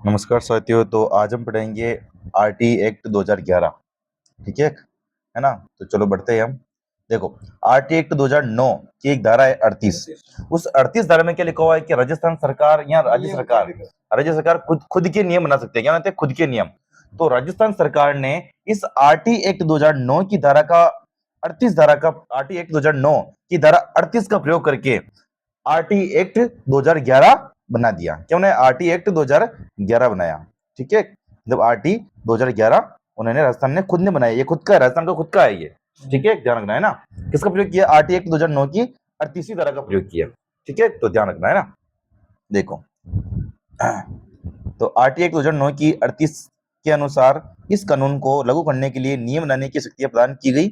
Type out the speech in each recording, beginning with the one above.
नमस्कार साथियों। तो आज हम पढ़ेंगे आरटी एक्ट 2011। ठीक है ना। तो चलो बढ़ते हैं हम। देखो, आरटी एक्ट 2009 की एक धारा है 38। उस 38 धारा में क्या लिखा हुआ है कि राजस्थान सरकार या राज्य सरकार खुद खुद के नियम बना सकते हैं। क्या बनाते हैं? खुद के नियम। तो राजस्थान सरकार ने इस आरटी एक्ट 2009 की धारा का 38 धारा का आरटी एक्ट 2009 की धारा 38 का प्रयोग करके आरटी एक्ट 2011 बना दिया। क्या उन्होंने आरटी एक्ट 2011 बनाया? ठीक है, जब आरटी 2011 उन्होंने राजस्थान ने खुद ने बनाया। ये खुद का है, राजस्थान का खुद का है ये। ठीक है, ध्यान रखना है ना। किसका प्रयोग किया? आरटी एक्ट 2009 की 38वीं धारा का प्रयोग किया। ठीक है, तो ध्यान रखना है ना। देखो, तो आरटी एक्ट 2009 की 38 के अनुसार इस कानून को लागू करने के लिए नियम बनाने की शक्तियां प्रदान की गई।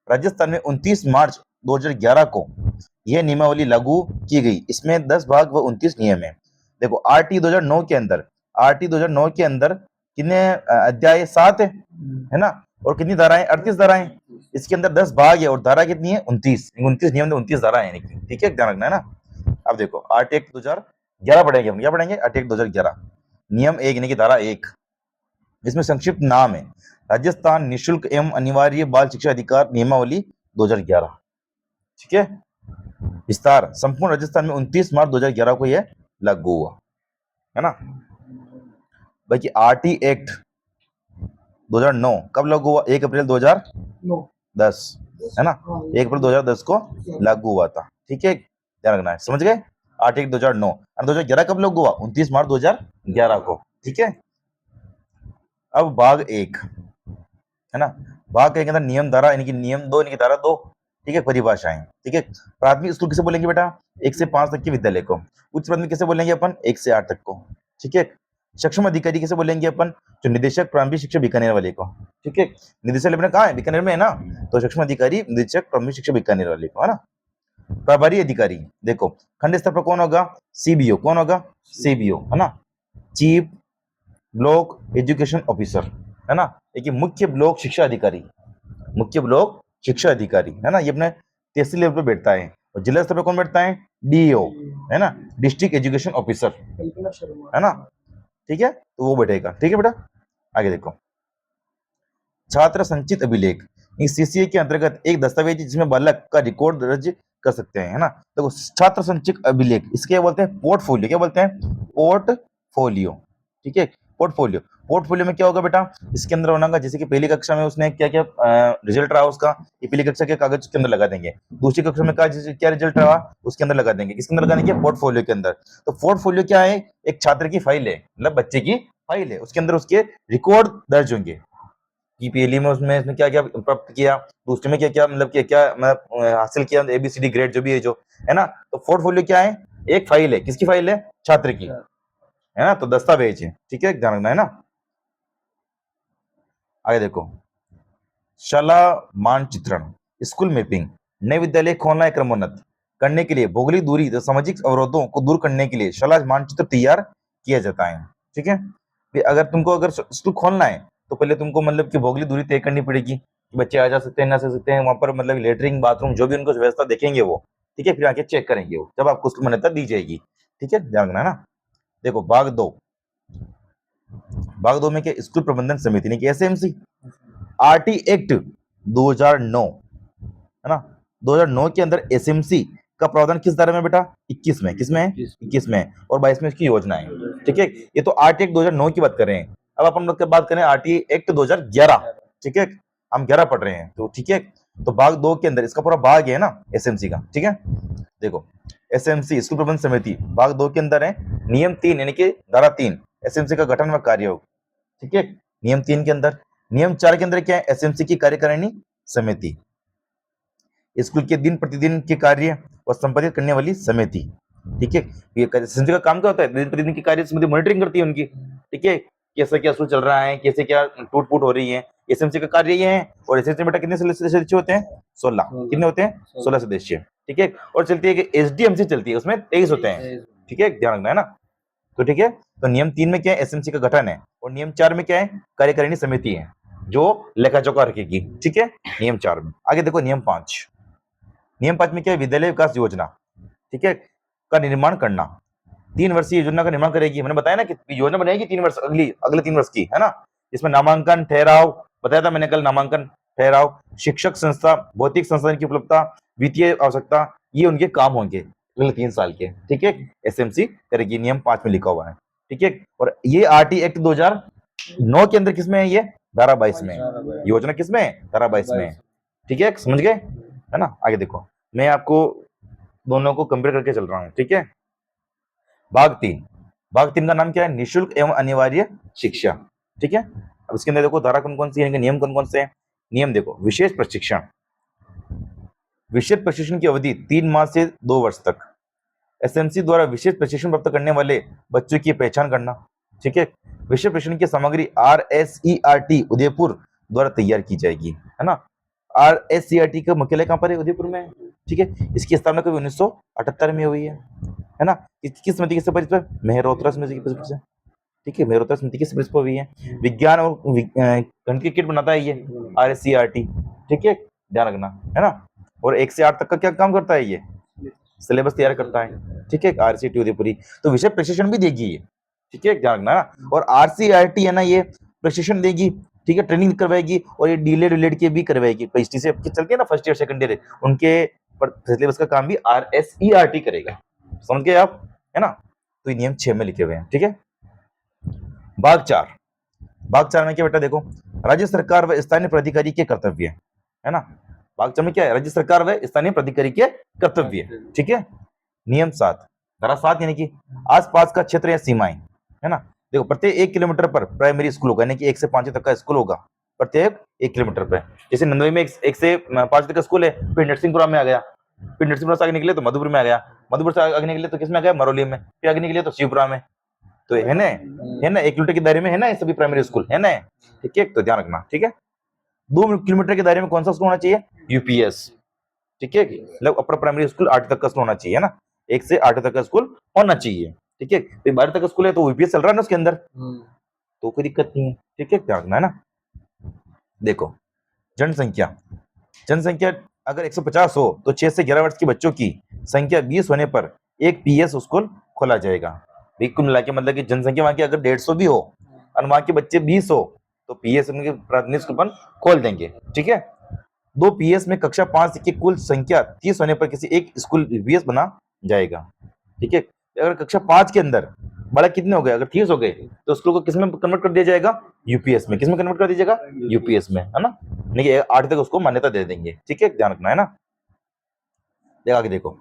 राजस्थान में 29 मार्च 2011 को यह नियमावली लागू की गई। इसमें 10 भाग व 29 नियम है। देखो, आरटी 2009 के अंदर कितने अध्याय? 7 है ना। और कितनी धाराएं? 38 धाराएं। इसके अंदर 10 भाग है और धारा कितनी है? 29 नियम, 29 धाराएं हैं। ठीक है, ध्यान रखना है ना। अब देखो, आरटी एक्ट 2011 पढ़ेंगे हम। क्या पढ़ेंगे? आरटी एक्ट 2011 नियम 1 यानी कि धारा 1। इसमें संक्षिप्त नाम है राजस्थान निशुल्क एवं अनिवार्य बाल शिक्षा अधिकार नियमावली 2011। ठीक है। विस्तार: संपूर्ण राजस्थान में 29 मार्च 2011 को यह लागू हुआ, है ना। बाकी आरटी एक्ट 2009 कब लागू हुआ? 1 अप्रैल 2010, है ना। 1 अप्रैल 2010 को लागू हुआ था। ठीक है, ध्यान रखना है। समझ गए? आरटी एक्ट 2009 और 2011 कब लागू हुआ? 29 मार्च 2011 को। ठीक है। अब भाग 1, है ना। भाग 1 के अंदर नियम धारा यानी कि नियम 2 यानी कि धारा 2। ठीक है, परिभाषाएं। ठीक है, प्राथमिक स्कूल किसे बोलेंगे बेटा? 1 से 5 तक के विद्यालय को। उच्च प्राथमिक किसे बोलेंगे अपन? 1 से 8 तक को। ठीक है। सक्षम अधिकारी किसे बोलेंगे अपन? जो निदेशक प्रारंभिक शिक्षा बीकानेर वाले को। ठीक है, निदेशक अपने कहाँ है? बीकानेर में है ना। तो सक्षम अधिकारी निदेशक प्रारंभिक शिक्षा बीकानेर वाले को, है ना। प्रभारी अधिकारी देखो, खंड स्तर पर कौन होगा? सीबीओ। कौन होगा? सीबीओ, है ना। चीफ ब्लॉक एजुकेशन ऑफिसर, है ना। एक मुख्य ब्लॉक शिक्षा अधिकारी, मुख्य ब्लॉक शिक्षा अधिकारी, है ना। ये अपने तहसील लेवल पे बैठता है। और जिला स्तर पे कौन बैठता है? डीओ, है ना, डिस्ट्रिक्ट एजुकेशन ऑफिसर, है ना। ठीक है, तो वो बैठेगा। ठीक है बेटा, आगे देखो। छात्र संचित अभिलेख, इस सीसीए के अंतर्गत एक दस्तावेज जिसमें बालक का रिकॉर्ड दर्ज कर सकते हैं, है ना। देखो, छात्र संचित अभिलेख इसके क्या बोलते हैं? पोर्टफोलियो। क्या बोलते हैं? पोर्टफोलियो। ठीक है, पोर्टफोलियो। पोर्टफोलियो में क्या होगा बेटा? इसके अंदर होना, जैसे कि पहली कक्षा में उसने क्या क्या रिजल्ट रहा उसका, ये पहली कक्षा के कागज के अंदर लगा देंगे। दूसरी कक्षा में क्या रिजल्ट रहा उसके अंदर लगा देंगे। किसके अंदर लगा देंगे? पोर्टफोलियो के अंदर। तो पोर्टफोलियो क्या है? एक छात्र की फाइल है, मतलब बच्चे की फाइल है। उसके अंदर उसके रिकॉर्ड दर्ज होंगे कि पहली में उसमें इसने क्या क्या प्राप्त किया, दूसरे में क्या क्या मतलब क्या क्या मतलब हासिल किया, एबीसीडी ग्रेड जो भी है, जो है ना। तो पोर्टफोलियो क्या है? एक फाइल है। किसकी फाइल है? छात्र की, है ना। तो दस्तावेज है। ठीक है, ध्यान रखना है ना। आगे देखो, शाला मानचित्रण, स्कूल मैपिंग। नए विद्यालय खोलना है क्रमोन्नत करने के लिए भौगोलिक दूरी तो सामाजिक अवरोधों को दूर करने के लिए शाला मानचित्र तैयार किया जाता है। ठीक है, अगर तुमको अगर स्कूल खोलना है तो पहले तुमको मतलब कि भौगोलिक दूरी तय करनी पड़ेगी कि बच्चे आ जा सकते हैं, ना जा सकते हैं। वहां पर मतलब लेटरिंग बाथरूम जो भी उनको व्यवस्था देखेंगे वो। ठीक है, फिर आके चेक करेंगे वो, जब आपको उसकी मान्यता दी जाएगी। ठीक है, ध्यान रखना है ना। देखो, भाग 2 में क्या? स्कूल प्रबंधन समिति ने एसएमसी। आरटी एक्ट 2009, है ना। 2009 के अंदर एसएमसी का प्रावधान किस धारा में बेटा? 21 में। किस में है? 21 में। और 22 में इसकी योजना है। ठीक है, ये तो आरटी एक्ट 2009 की बात कर रहे हैं। अब अपन लोग बात करें आरटी एक्ट 2011। ठीक है, हम 11 पढ़ रहे हैं तो। ठीक है, तो भाग 2 के अंदर इसका पूरा भाग है ना एसएमसी का। ठीक है, देखो, एसएमसी स्कूल प्रबंधन समिति भाग 2 के अंदर है नियम 3 यानी कि धारा 3, एसएमसी का गठन व कार्य। ठीक है, नियम 3 के अंदर। नियम 4 के अंदर क्या है? एसएमसी की कार्यकारिणी समिति, स्कूल के दिन प्रतिदिन के कार्य और संपादित करने वाली समिति। ठीक है, ये एसएमसी का काम क्या होता है? दिन प्रतिदिन की कार्य समिति मॉनिटरिंग करती है उनकी। ठीक है, कैसा क्या स्कूल चल रहा है, कैसे क्या टूट फूट हो रही है, एसएमसी का कार्य ये है। और एसएमसी में बेटा कितने सदस्य होते हैं? 16। कितने होते हैं? 16 सदस्य। ठीक है, और चलती है कि एसडीएमसी चलती है, उसमें 23 होते हैं। ठीक है, ध्यान रखना है ना। तो ठीक है, तो नियम 3 में क्या है? एसएमसी का गठन है। और नियम 4 में क्या है? कार्यकारिणी समिति है जो लेखा जोखा रखेगी। ठीक है, नियम 4 में। आगे देखो, नियम 5। नियम 5 में क्या है? विद्यालय विकास योजना, ठीक है, का निर्माण करना। 3 वर्षीय योजना का निर्माण करेगी। मैंने बताया ना कि योजना बनेगी 3 वर्ष अगले 3 वर्ष की, है ना। इसमें नामांकन, ठहराव, बताया था मैंने कल, नामांकन, ठहराव, शिक्षक संस्था, भौतिक संसाधन की उपलब्धता, वित्तीय आवश्यकता, ये उनके काम होंगे अगले 3 साल के। ठीक है, एसएमसी करेगी, नियम 5 में लिखा हुआ है। ठीक है, और ये आरटी एक्ट 2009 के अंदर किसमें है, ये धारा 22 में। योजना किसमें है, धारा 22 में। ठीक है, समझ गए, है ना। आगे देखो, मैं आपको दोनों को कंपेयर करके चल रहा हूँ। ठीक है, भाग 3 का नाम क्या है, निःशुल्क एवं अनिवार्य शिक्षा। ठीक है, अब इसके अंदर देखो धारा कौन कौन सी है, नियम कौन कौन से हैं। नियम देखो, विशेष प्रशिक्षण, विशेष प्रशिक्षण की अवधि 3 माह से 2 वर्ष तक। एसएमसी द्वारा विशेष प्रशिक्षण प्राप्त करने वाले बच्चों की पहचान करना। ठीक है, विशेष प्रशिक्षण की सामग्री RSERT उदयपुर द्वारा तैयार की जाएगी, है ना। RSERT का मुख्यालय कहाँ पर है, उदयपुर में है। ठीक है, इसकी स्थापना कभी 1978 में हुई है ना। किस समिति की सिफारिश पर, मेहरोत्रा समिति की सिफारिश से। ठीक है, मेहरोत्रा समिति की सिफारिश पर हुई है। विज्ञान और गणित की किट बनाता है ये RSERT। ठीक है, ध्यान रखना, है ना। और 1 से 8 तक का क्या काम करता है, ये सिलेबस तैयार करता है। ठीक है, RCT उदयपुरी तो विषय प्रशिक्षण भी देगी ये। ठीक है, ध्यान रखना ना। और RCRT है ना, ये प्रशिक्षण देगी। ठीक है, ट्रेनिंग करवाएगी, और ये डीलेड विलेड के भी करवाएगी। PhD से चलती है ना, फर्स्ट ईयर सेकंड ईयर, उनके सिलेबस का काम भी RSERT करेगा। समझ गए आप, है ना। तो ये नियम 6 में लिखे हुए हैं। ठीक है, भाग 4 में क्या बेटा, देखो, राज्य सरकार व स्थानीय प्राधिकारी के कर्तव्य, है ना। भाग 4 में क्या है, राज्य सरकार व स्थानीय प्राधिकारी के कर्तव्य। ठीक है, नियम 7, धारा 7 यानी कि आसपास का क्षेत्र या सीमाएं, है ना। देखो, प्रत्येक 1 किलोमीटर पर प्राइमरी स्कूल होगा, यानी कि 1 से 5 तक का स्कूल होगा प्रत्येक 1 किलोमीटर पर। जैसे नंदोई में 1 से 5 तक का स्कूल है, फिर नरसिंहपुरा में आ गया, फिर नरसिंहपुरा से आगे निकले तो मधुपुर में आ गया, मधुपुर से आगे निकले तो किसमें आ गया, मरौली में, फिर आगे निकले तो शिवपुरा में। तो है ना 1 किलोमीटर के दायरे में है ना ये सभी प्राइमरी स्कूल, है ना। ठीक है, तो ध्यान रखना। ठीक है, 2 किलोमीटर के दायरे में कौन सा स्कूल होना चाहिए, यूपीएस। ठीक है, मतलब अपर प्राइमरी स्कूल 8 तक का स्कूल होना चाहिए, है ना। 1 से 8 तक का स्कूल होना चाहिए। ठीक है, 12 तक का स्कूल है तो यूपीएस चल रहा है ना उसके अंदर, तो कोई दिक्कत नहीं है। ठीक है, ध्यान रखना, है ना। देखो, जनसंख्या अगर 150 हो तो 6 से 11 वर्ष के बच्चों की संख्या 20 होने पर एक पीएस स्कूल खोला जाएगा। कुल मिला के मतलब कि जनसंख्या वहां की अगर 150 भी हो और वहां के बच्चे 20 हो तो पीएस उनके प्राथमिक स्कूल पर खोल देंगे। ठीक है, 2 पीएस में कक्षा 5 की कुल संख्या 30 होने पर किसी एक स्कूल पीएस बना जाएगा। ठीक है, अगर कक्षा 5 के अंदर बालक कितने हो गए, अगर 30 हो गए तो स्कूल को किसमें कन्वर्ट कर दिया जाएगा, यूपीएस में। किसमें कन्वर्ट कर दिया जाएगा, यूपीएस में, है ना। नहीं 8 तक उसको मान्यता दे देंगे। ठीक है, ध्यान रखना, है ना। आगे देखो,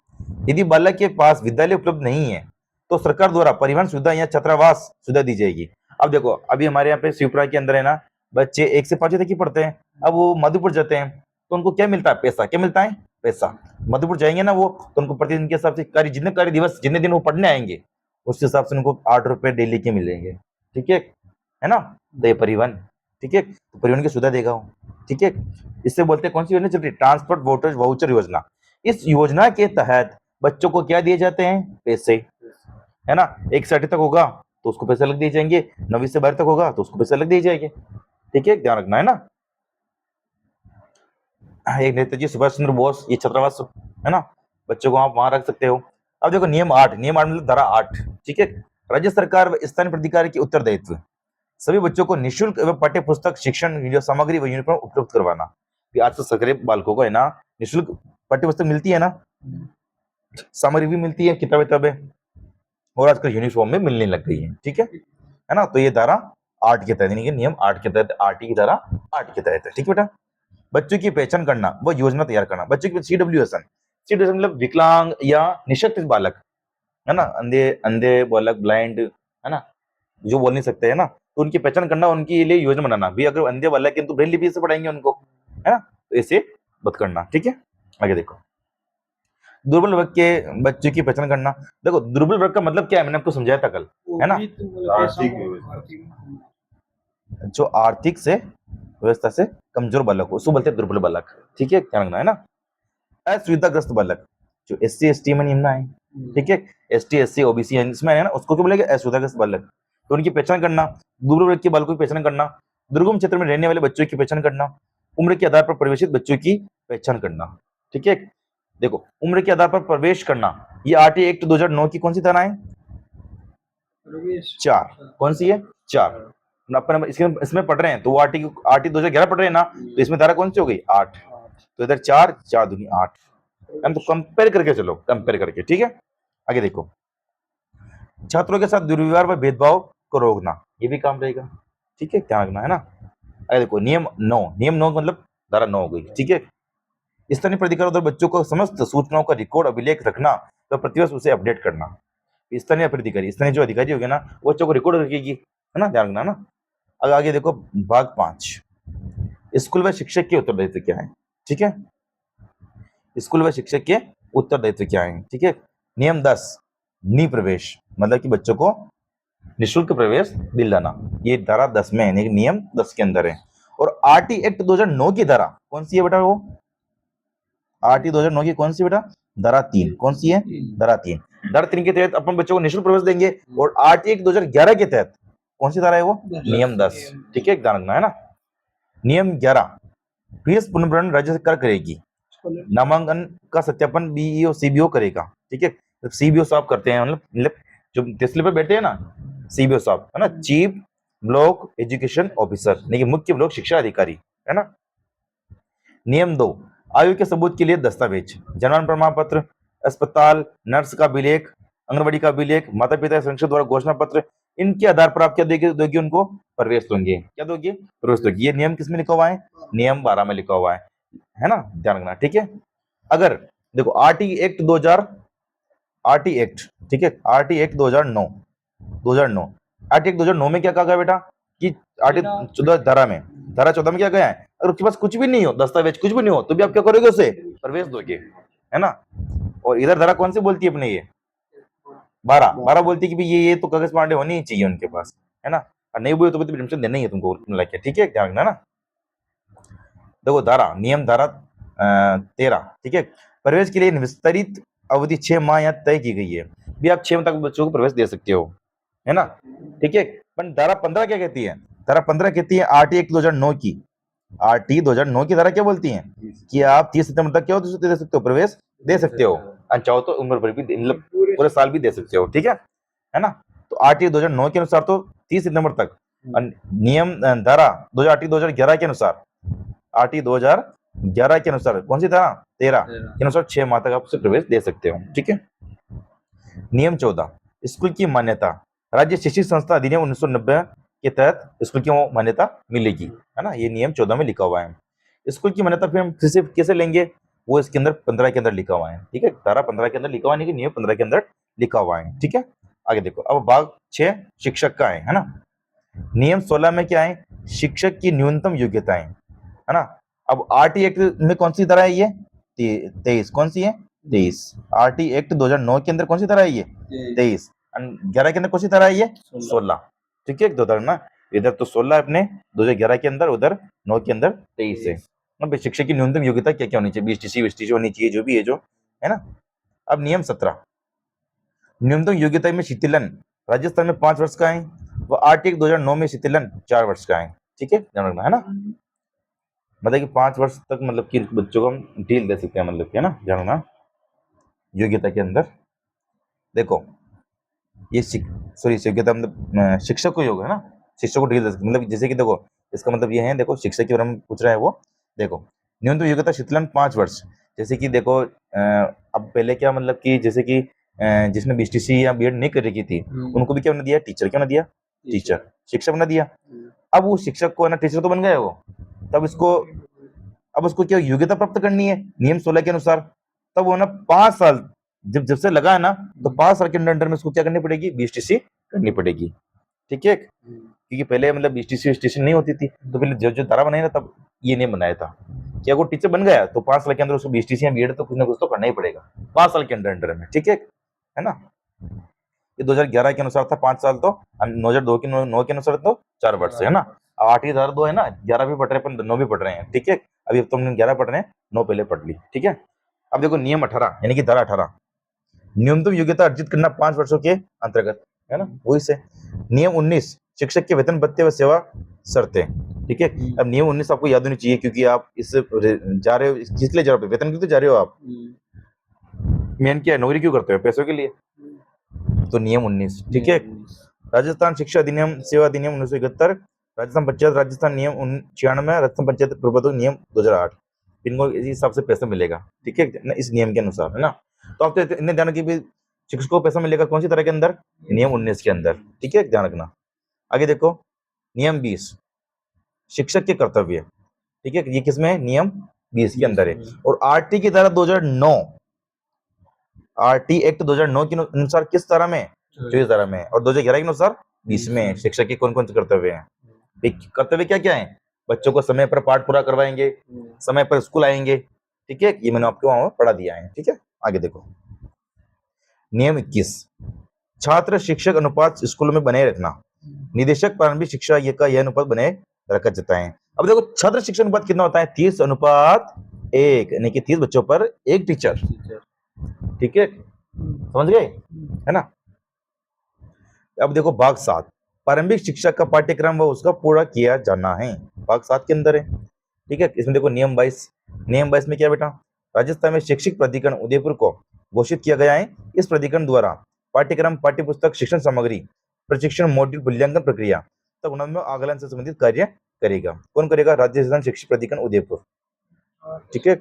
यदि बालक के पास विद्यालय उपलब्ध नहीं है तो सरकार द्वारा परिवहन सुविधा या छात्रावास सुविधा दी जाएगी। अब देखो, अभी हमारे यहाँ पे शिवपुरा के अंदर है ना, बच्चे 1 से 5 तक ही पढ़ते हैं। अब वो मधुपुर जाते हैं तो उनको क्या मिलता है, पैसा। क्या मिलता है, पैसा। मधुपुर जाएंगे ना वो, तो उनको प्रतिदिन के हिसाब से जितने कार्य दिवस जितने दिन वो पढ़ने आएंगे उस हिसाब से उनको 8 रुपए डेली के मिलेंगे। ठीक है ना। तो ये परिवहन, ठीक है, तो परिवहन की सुविधा देगा वो। ठीक है, इससे बोलते हैं कौन सी योजना चल रही है, ट्रांसपोर्ट वाउचर योजना। इस योजना के तहत बच्चों को क्या दिए जाते हैं, पैसे, है ना। 1 से 8 तक होगा तो उसको पैसे अलग दिए जाएंगे, 9 से 12 तक होगा तो उसको पैसे अलग दिए जाएंगे। ठीक है, ध्यान रखना, है ना। एक नेताजी सुभाष चंद्र बोस, ये छात्रावास, है ना, बच्चों को आप वहां रख सकते हो। अब देखो, नियम 8 मतलब धारा 8। ठीक है, राज्य सरकार व स्थानीय प्राधिकारी के उत्तरदायित्व, सभी बच्चों को निःशुल्क एवं पाठ्य पुस्तक, शिक्षण सामग्री व यूनिफॉर्म उपलब्ध करवाना। आज तो सरकारी बालकों को है ना निःशुल्क पाठ्य पुस्तक मिलती है ना, सामग्री भी मिलती है, किताबें, और आजकल यूनिफॉर्म में मिलने लग गई है। ठीक है ना। तो ये धारा 8 के तहत, यानी कि नियम 8 के तहत, आरटी की धारा 8 के तहत है। ठीक है बेटा, बच्चों की पहचान करना व योजना तैयार करना। बच्चों की CWSN मतलब विकलांग या निःशक्त बालक, है ना, अंधे बालक, ब्लाइंड, है ना, जो बोल नहीं सकते, है ना, तो उनकी पहचान करना, उनके लिए योजना बनाना भी। अगर अंधे बालक है तो ब्रेल लिपि से पढ़ाएंगे उनको, है ना, तो ऐसे मत करना। ठीक है, आगे देखो, दुर्बल वर्ग के बच्चों की पहचान करना। देखो, दुर्बल वर्ग का मतलब क्या है, मैंने आपको समझाया था कल, है ना। जो आर्थिक से व्यवस्था से कमजोर बालक हो उसको बोलते हैं दुर्बल बालक। ठीक है, ध्यान रखना, है ना। असुविधाग्रस्त बालक, जो SC ST में निम्न है, ठीक है, ST SC OBC इसमें है ना, उसको क्या बोलेंगे, असुविधाग्रस्त बालक। तो उनकी पहचान करना, दुर्बल वर्ग के बालकों की पहचान करना, दुर्गम क्षेत्र में रहने वाले बच्चों की पहचान करना, उम्र के आधार पर प्रवेशित बच्चों की पहचान करना। ठीक है, देखो, उम्र के आधार पर प्रवेश करना, ये RT एक्ट 2009 की कौन सी धारा है, 4, कौन सी है 4। अपन इसमें पढ़ रहे हैं तो वो आरटी 2011 पढ़ रहे हैं ना, तो इसमें धारा कौन सी हो गई 8, तो इधर 4 4 दूनी 8, तो कंपेयर करके चलो, कंपेयर करके, ठीक है। आगे देखो, छात्रों के साथ दुर्व्यवहार व भेदभाव को रोकना, ये भी काम रहेगा, ठीक है, ध्यान रखना है ना। आगे देखो नियम 9, नियम 9 मतलब धारा 9 हो गई, ठीक है। स्थानीय प्राधिकार उधर बच्चों को समस्त सूचनाओं का रिकॉर्ड अभिलेख रखना तो प्रतिवर्ष उसे अपडेट करना। स्थानीय प्राधिकारी, स्थानीय जो अधिकारी होगा ना वो बच्चों को रिकॉर्ड रखेगी, है ना, ध्यान रखना ना। आगे देखो भाग 5, स्कूल व शिक्षक के उत्तरदायित्व क्या है, ठीक है। स्कूल व शिक्षक के उत्तरदायित्व क्या है, ठीक है। नियम 10, निप्रवेश मतलब कि बच्चों को निःशुल्क प्रवेश दिलाना, ये धारा 10 में है, नियम 10 के अंदर है। और आरटी एक्ट 2009 की धारा कौन सी है बेटा, वो आरटी 2009 की कौन सी बेटा, धारा 3, कौन सी है, धारा 3। धारा 3 के तहत अपन बच्चों को निःशुल्क प्रवेश देंगे। और आरटी एक्ट 2011 के तहत कौन सी धारा है वो, नियम 10, ठीक है, ध्यान रखना है ना। नियम 11, फीस पुनर्भरण राज्य सरकार करेगी, नामांकन का सत्यापन बीईओ सीबीओ करेगा, ठीक है। सीबीओ साहब करते हैं, मतलब जो तहसील पे बैठे हैं ना सीबीओ साहब, है ना, चीफ ब्लॉक एजुकेशन ऑफिसर, नहीं मुख्य ब्लॉक शिक्षा अधिकारी, है ना। नियम 2, आयु के सबूत के लिए दस्तावेज, जन्म प्रमाण पत्र, अस्पताल नर्स का अभिलेख, आंगनबाड़ी का अभिलेख, माता पिता संरक्षक द्वारा घोषणा पत्र, इनके आधार पर आप क्या दोगे उनको प्रवेश दोगे, क्या दोगे प्रवेश दोगे। ये नियम किसमें लिखा हुआ है, नियम 12 में लिखा हुआ है ना, ध्यान रखना, ठीक है। अगर देखो आरटी एक्ट 2000, आरटी एक्ट, ठीक है, आरटी एक्ट 2009, 2009 आरटी एक्ट 2009 में क्या कहा गया बेटा कि आरटी 14 धारा में, धारा 14 में क्या गया है, अगर उसके पास कुछ भी नहीं हो, दस्तावेज कुछ भी नहीं हो, तो भी आप क्या करोगे, उसे प्रवेश दोगे, है ना। और इधर धारा कौन सी बोलती है अपने, ये 12 बोलती है कि ये तो कागज पांडे होनी ही चाहिए उनके पास, है ना, और नहीं बोले तो भी परमिशन देना ही है तुमको, ठीक है, ध्यान रखना ना। देखो धारा, नियम धारा 13, ठीक है, प्रवेश के लिए विस्तरित अवधि 6 माह यहाँ तय की गई है, भी आप 6 माह तक बच्चों को प्रवेश दे सकते हो, है ना, ठीक है। पर धारा 15 क्या कहती है, धारा 15 कहती है आरटी एक्ट 2009 की, आरटी 2009 की धारा क्या बोलती है कि आप 30 सितंबर तक क्या दे सकते हो, प्रवेश दे सकते हो, चाहो तो उम्र भर भी, मतलब पूरे साल भी दे सकते हो, ठीक है ना। तो आरटी 2009 के अनुसार तो 30 सितंबर तक, नियम धारा 2011 के अनुसार, आरटी 2011 के अनुसार कौन सी धारा 13 के अनुसार 6 माह तक आप उसे प्रवेश दे सकते हो, ठीक है। नियम 14, स्कूल की मान्यता, राज्य शैक्षिक संस्था अधिनियम 1990 के तहत स्कूल की मान्यता मिलेगी, है ना, ये नियम 14 में लिखा हुआ है। स्कूल की मान्यता फिर हम किसे कैसे लेंगे, वो इसके अंदर 15 के अंदर लिखा हुआ है, ठीक है, धारा 15 के अंदर लिखा हुआ है, नियम 15 के अंदर लिखा हुआ है, ठीक है। आगे देखो, अब भाग 6 शिक्षक का है ना। नियम 16 में क्या है, शिक्षक की न्यूनतम योग्यताएं, है ना। अब आरटी एक्ट में कौन सी धारा है, ये 23, कौन सी है 23, आरटी एक्ट 2009 के अंदर कौन सी धारा है, ये 23, 11 के अंदर कौन सी धारा है, ये 16, ठीक है, दो धारा ना, इधर तो 16 अपने 2011 के अंदर, उधर 9 के अंदर 23 है। अब शिक्षक की न्यूनतम योग्यता क्या क्या होनी चाहिए, बीएसटीसी होनी चाहिए, जो भी है, जो है ना। अब नियम 17, न्यूनतम योग्यता में शिथिलन राजस्थान में 5 वर्ष का है, वो आरटी एक्ट 2009 में शिथिलन 4 वर्ष का है, ठीक है, ध्यान रखना, है ना। मतलब कि 5 वर्ष तक मतलब कि बच्चों को हम ढील दे सकते हैं, मतलब कि, है ना, ध्यान रखना। योग्यता के अंदर देखो ये सॉरी योग्यता मतलब शिक्षक को योग है ना, शिक्षक को ढील दे सकते, मतलब जैसे कि देखो इसका मतलब ये है, देखो शिक्षक के बारे में पूछ रहा है वो, देखो न्यूनतम योग्यता शिथिलन 5 वर्ष, जैसे कि देखो अब पहले क्या मतलब कि जैसे कि जिसने बीएसटीसी या बीएड नहीं कर रखी थी उनको भी क्या बना दिया, टीचर क्या बना दिया, टीचर शिक्षक बना दिया। अब वो शिक्षक को है ना, टीचर तो बन गया वो, तब इसको अब उसको क्या योग्यता प्राप्त करनी है नियम 16 के अनुसार, तब वो ना 5 साल जब से लगा है ना, तो 5 साल के अंदर में उसको क्या करनी पड़ेगी, बीएसटीसी करनी पड़ेगी, ठीक है। क्योंकि पहले मतलब बीएसटीसी नहीं होती थी, तो पहले जो धारा बनाई ना तब ये नहीं बनाया था, क्या वो टीचर बन गया तो 5 साल के अंदर उसको बीएसटीसी या बीएड तो कुछ ना कुछ तो करना ही पड़ेगा 5 साल के अंदर में, ठीक है ना। ये 2011 के अनुसार था 5 साल, तो 2002 के 9 के अनुसार तो 4 वर्ष है ना। 8 हजार 2 है ना, 11 भी पढ़ रहे हैं, 9 भी पढ़ रहे हैं, ठीक है। अभी अब तुमने 11 पढ़ रहे हैं, 9 पहले पढ़ ली, ठीक है। अब देखो नियम 18 यानी कि धारा 18, न्यूनतम योग्यता अर्जित करना 5 वर्षों के अंतर्गत, है ना, वही से। नियम 19, शिक्षक के वेतन भत्ते व सेवा शर्तें, ठीक है। अब नियम 19 आपको याद होनी चाहिए, क्योंकि आप इससे जा रहे हो, किस लिए जा रहे हो, वेतन के लिए जा रहे हो आप, मेन क्या है, नौकरी क्यों करते हो, पैसों के लिए, तो नियम 19, ठीक है। राजस्थान शिक्षा अधिनियम सेवा अधिनियम 1971, राजस्थान पंचायत राजस्थान नियम 96, राजस्थान पंचायत प्रबंधक नियम 2008। इनको इस हिसाब से पैसा मिलेगा, ठीक है ना, इस नियम के अनुसार, है ना। तो आप तो इतने ध्यान रखिए भी शिक्षक को पैसा मिलेगा कौन सी तरह के अंदर, नियम 19 के अंदर, ठीक है, ध्यान रखना। आगे देखो नियम 20 शिक्षक के कर्तव्य, ठीक है, ये किसमें है, नियम 20 के अंदर है। और आरटी की धारा 2009, आरटी एक्ट 2009 के अनुसार किस तरह में, 24 धारा में, और 2011 के अनुसार 20 में शिक्षक के कौन कौन से कर्तव्य हैं। कर्तव्य क्या क्या है, बच्चों को समय पर पाठ पूरा करवाएंगे, समय पर स्कूल आएंगे, ठीक है, ये मैंने आपको वहां पढ़ा दिया है, ठीक है। आगे देखो नियम 21 छात्र शिक्षक अनुपात स्कूल में बनाए रखना, निदेशक प्रारंभिक शिक्षा ये का यह अनुपात बनाए रखा जाता है। अब देखो छात्र शिक्षक अनुपात कितना होता है, 30:1, यानी कि 30 बच्चों पर एक टीचर, ठीक है, समझ गए, है ना। अब देखो भाग 7 प्रारंभिक शिक्षा का पाठ्यक्रम व उसका पूरा किया जाना है, भाग 7 के अंदर है, ठीक है। इसमें देखो नियम 22, नियम 22 में क्या बेटा, राजस्थान में शैक्षिक प्राधिकरण उदयपुर को घोषित किया गया है। इस प्राधिकरण द्वारा पाठ्यक्रम पाठ्यपुस्तक शिक्षण सामग्री प्रशिक्षण मॉड्यूल मूल्यांकन प्रक्रिया तक गुणात्मक आकलन से संबंधित कार्य करेगा। कौन करेगा, राजस्थान शिक्षक प्राधिकरण उदयपुर, ठीक है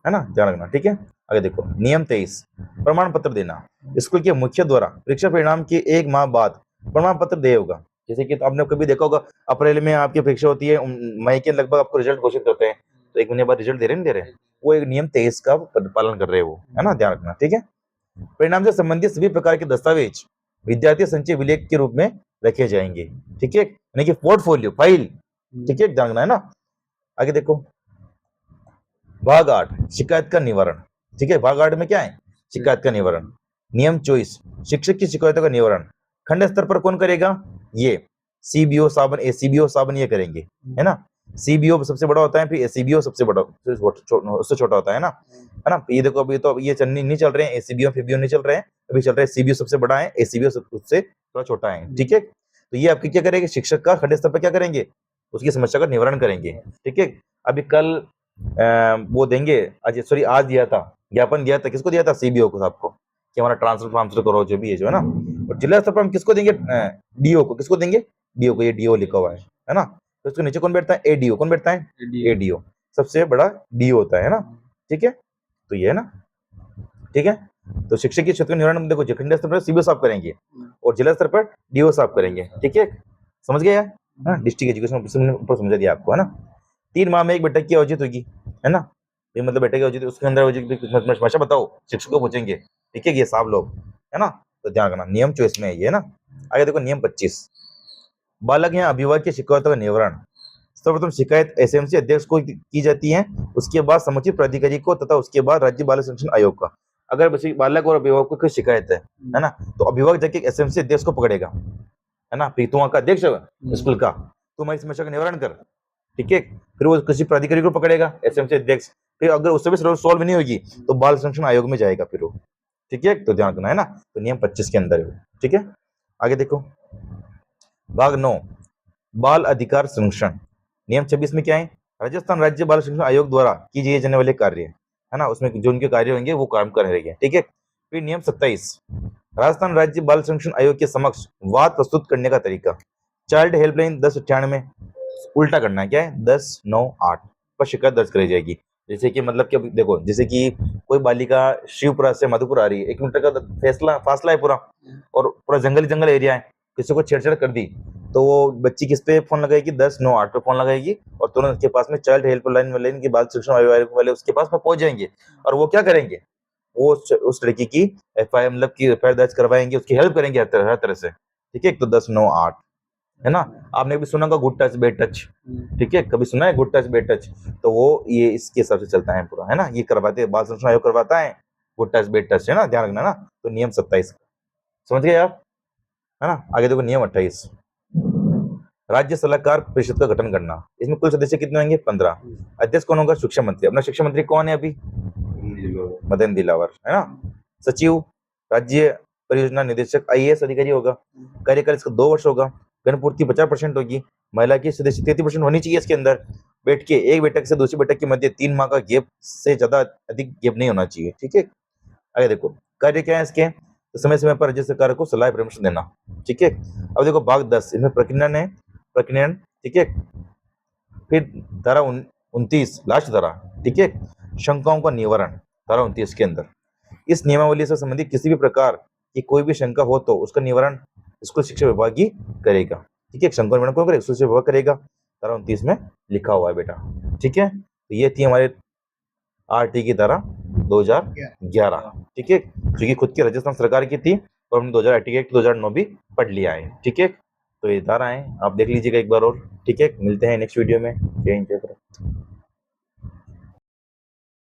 ना, ध्यान रखना, ठीक है। आगे देखो नियम 23 प्रमाण पत्र देना, स्कूल के मुखिया द्वारा परीक्षा परिणाम के 1 माह बाद प्रमाण पत्र दे होगा। जैसे कि आपने कभी देखा होगा अप्रैल में आपकी परीक्षा होती है, मई के लगभग आपको रिजल्ट घोषित करते हैं, तो 1 महीने बाद रिजल्ट दे रहे नहीं दे रहे, वो एक नियम 23 का पालन कर रहे हैं वो, है ना, ध्यान रखना, ठीक है। परिणाम से संबंधित सभी प्रकार के दस्तावेज विद्यार्थी संचय विलेख के रूप में रखे जाएंगे, ठीक है, यानी कि पोर्टफोलियो फाइल, ठीक है, ध्यान रखना, है ना। आगे देखो भाग 8 शिकायत का निवारण, ठीक है, भाग 8 में क्या है, शिकायत का निवारण। नियम 24 शिक्षक की शिकायतों का निवारण खंड स्तर पर कौन करेगा, ये सीबीओ साबन एसीबीओ साबन ये करेंगे, है ना। सीबीओ सबसे बड़ा होता है, फिर एसीबीओ सबसे बड़ा उससे छोटा होता है ना, है ना। ये देखो अभी तो ये नहीं चल रहे हैं, एसीबीओ फीबीओ नहीं चल रहे हैं, अभी चल रहे हैं सीबीओ सबसे बड़ा है, एसीबीओ उससे थोड़ा छोटा है, ठीक है। तो ये आपकी क्या करेंगे, शिक्षक का खंड स्तर पर क्या करेंगे, उसकी समस्या का निवारण करेंगे, ठीक है। अभी कल वो देंगे, आज दिया था, ज्ञापन दिया था, किसको दिया था, सीबीओ को, आपको, कि हमारा ट्रांसफर करो, जो भी है, जो है ना। और जिला स्तर पर हम किसको देंगे, डीओ को, किसको देंगे, डीओ को, ये डीओ लिखा हुआ है ना। तो उसके नीचे कौन बैठता है, एडीओ, कौन बैठता है, एडीओ, सबसे बड़ा डीओ होता है ना, ठीक है। तो ये है ना, ठीक है। तो शिक्षक की क्षेत्र निवारण देखो खंड स्तर पर सीबीओ साफ करेंगे और जिला स्तर पर डीओ साफ करेंगे, ठीक है, समझ गए यार, डिस्ट्रिक्ट एजुकेशन ऊपर समझा दिया आपको, है ना। 3 माह में एक बैठक की आयोजित होगी, है ना, ये मतलब बैठक आयोजित, उसके अंदर भाषा बताओ, शिक्षक को पूछेंगे, ठीक है, ये साहब लोग, है ना। तो ध्यान रखना नियम 24 में ये है ना। आगे देखो नियम 25 बालक या अभिभावक की शिकायतों का निवारण सर्वप्रथम शिकायत एसएमसी अध्यक्ष को की जाती है, उसके बाद समुचित प्राधिकारी को तथा उसके बाद राज्य बाल संरक्षण आयोग का। अगर बालक और अभिभावक को कोई शिकायत है ना, तो अभिभावक जाके एसएमसी अध्यक्ष को पकड़ेगा, है ना, फिर तुम का अध्यक्ष स्कूल का, तुम्हारी समस्या का निवारण कर, ठीक है। फिर वो किसी प्राधिकारी को पकड़ेगा एसएमसी अध्यक्ष, फिर अगर उससे भी सॉल्व नहीं होगी तो बाल संरक्षण आयोग में जाएगा फिर वो, ठीक है। तो ध्यान रखना, है ना। तो नियम 25 के अंदर है, ठीक है। आगे देखो भाग 9 बाल अधिकार संरक्षण। नियम 26 में क्या है, राजस्थान राज्य बाल संरक्षण आयोग द्वारा किए जाने वाले कार्य, है ना, उसमें जो उनके कार्य होंगे वो काम कर रहेंगे, ठीक है। फिर नियम 27 राजस्थान राज्य बाल संरक्षण आयोग के समक्ष वाद प्रस्तुत करने का तरीका। चाइल्ड हेल्पलाइन 1098 उल्टा करना है, क्या है, 1098 पर शिकायत दर्ज कराई जाएगी। जैसे कि मतलब कि देखो, जैसे कि कोई बालिका शिवपुरा से मधुपुर आ रही है, 1 मीटर का फासला है पूरा, और पूरा जंगल एरिया है, किसी को छेड़छाड़ कर दी तो वो बच्ची किस पे फोन लगाएगी, 1098 पे फोन लगाएगी, और तुरंत उसके पास में चाइल्ड हेल्पलाइन वाले की बाल संरक्षण आयोग वाले उसके पास में पहुंच जाएंगे, और वो क्या करेंगे, वो उस लड़की की एफआईआर मतलब की एफआईआर दर्ज करवाएंगे, उसकी हेल्प करेंगे हर तरह से, ठीक है। तो 1098 है ना। आपने कभी सुना होगा गुड टच बैड टच, ठीक है, कभी सुना है गुड टच बैड टच, तो वो ये इसके हिसाब से चलता है पूरा, है ना, ये करवाते हैं, बाल संरक्षण आयोग करवाता है गुड टच बैड टच, है ना, ध्यान रखना ना। तो नियम 27 समझ गए आप, है ना। आगे देखो नियम 28 राज्य सलाहकार परिषद का गठन करना। इसमें कुल सदस्य कितने होंगे, 15। अध्यक्ष कौन होगा, शिक्षा मंत्री। अपना शिक्षा मंत्री कौन है अभी, मदन दिलावर, है ना। सचिव राज्य परियोजना निदेशक आईएएस अधिकारी होगा। कार्यकाल इसका 2 वर्ष होगा। गणपूर्ति 50% होगी। महिला की सदस्य 33% होनी चाहिए इसके अंदर। बैठ के एक बैठक से दूसरी बैठक के मध्य 3 माह का गैप से ज्यादा अधिक गैप नहीं होना चाहिए, ठीक है। आगे देखो कार्य क्या है इसके, तो समय समय पर राज्य सरकार को सलाह परामर्श देना। ठीक है, अब देखो भाग 10 इसमें प्रकीर्णन है, प्रकीर्णन। ठीक है, फिर धारा 29 लास्ट धारा। ठीक है, शंकाओं का निवारण, धारा 29 के अंदर इस नियमावली से संबंधित किसी भी प्रकार की कोई भी शंका हो तो उसका निवारण स्कूल शिक्षा विभाग ही करेगा। ठीक है, शंका निवारण कौन करेगा? स्कूल शिक्षा विभाग करेगा, धारा 29 में लिखा हुआ है बेटा। ठीक है, तो ये थी हमारे आरटी की धारा 2011। ठीक है, जो कि खुद की राजस्थान सरकार की थी और हमने 2000 आरटी एक्ट 2009 भी पढ़ लिया है। ठीक है, तो ये धाराएं आप देख लीजिएगा एक बार और। ठीक है, मिलते हैं नेक्स्ट वीडियो में। जय हिंद, जय भारत।